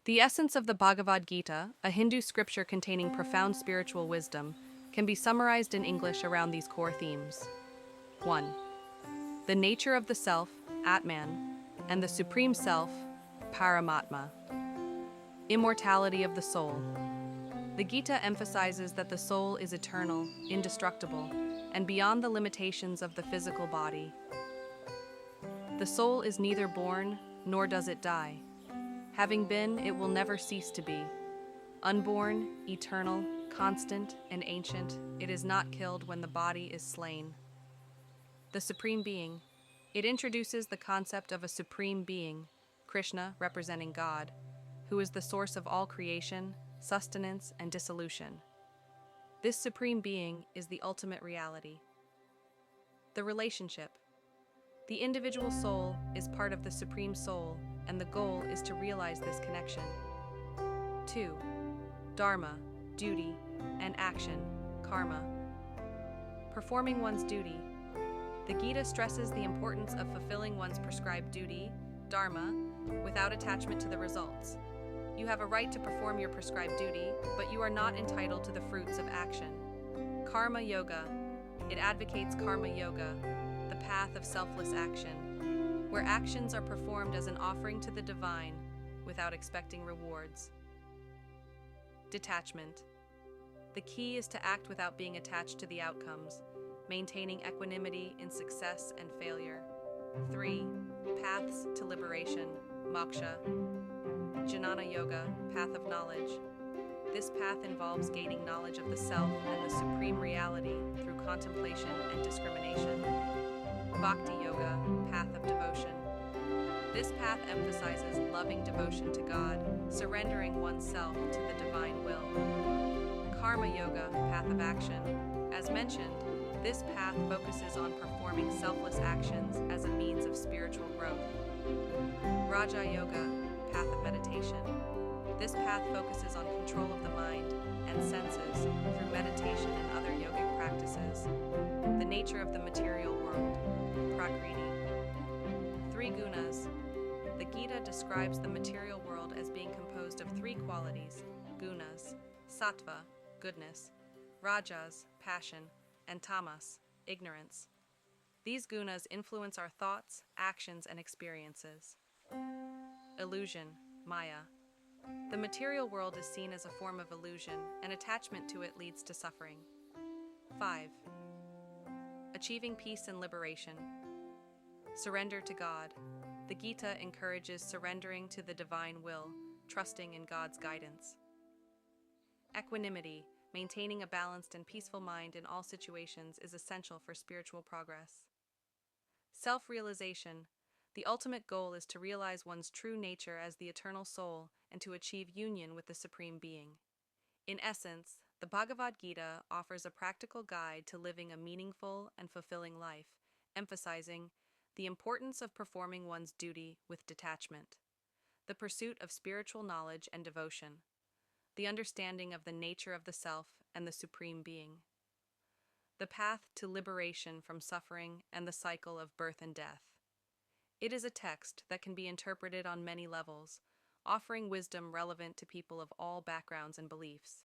The essence of the Bhagavad Gita, a Hindu scripture containing profound spiritual wisdom, can be summarized in English around these core themes. 1. The nature of the self, Atman, and the supreme self, Paramatma. Immortality of the soul. The Gita emphasizes that the soul is eternal, indestructible, and beyond the limitations of the physical body. The soul is neither born, nor does it die. Having been, it will never cease to be. Unborn, eternal, constant, and ancient, it is not killed when the body is slain. The Supreme Being. It introduces the concept of a Supreme Being, Krishna representing God, who is the source of all creation, sustenance, and dissolution. This Supreme Being is the ultimate reality. The relationship. The individual soul is part of the Supreme Soul, and the goal is to realize this connection. 2. Dharma, duty, and action, karma. Performing one's duty. The Gita stresses the importance of fulfilling one's prescribed duty, dharma, without attachment to the results. You have a right to perform your prescribed duty, but you are not entitled to the fruits of action. Karma yoga. It advocates karma yoga, the path of selfless action, where actions are performed as an offering to the divine without expecting rewards. Detachment. The key is to act without being attached to the outcomes, maintaining equanimity in success and failure. 3. Paths to liberation, moksha. Jnana Yoga, path of knowledge. This path involves gaining knowledge of the self and the supreme reality through contemplation and discrimination. Bhakti Yoga, path of devotion. This path emphasizes loving devotion to God, surrendering oneself to the divine will. Karma Yoga, path of action. As mentioned, this path focuses on performing selfless actions as a means of spiritual growth. Raja Yoga, path of meditation. This path focuses on control of the mind and senses through meditation and other yogic practices. The nature of the material world, Prakriti. 3 gunas. The Gita describes the material world as being composed of 3 qualities, gunas, sattva, goodness, rajas, passion, and tamas, ignorance. These gunas influence our thoughts, actions, and experiences. Illusion, Maya. The material world is seen as a form of illusion, and attachment to it leads to suffering. 5. Achieving peace and liberation. Surrender to God. The Gita encourages surrendering to the divine will, trusting in God's guidance. Equanimity, maintaining a balanced and peaceful mind in all situations, is essential for spiritual progress. Self-realization. The ultimate goal is to realize one's true nature as the eternal soul and to achieve union with the Supreme Being. In essence, the Bhagavad Gita offers a practical guide to living a meaningful and fulfilling life, emphasizing the importance of performing one's duty with detachment, the pursuit of spiritual knowledge and devotion, the understanding of the nature of the self and the Supreme Being, the path to liberation from suffering and the cycle of birth and death. It is a text that can be interpreted on many levels, offering wisdom relevant to people of all backgrounds and beliefs.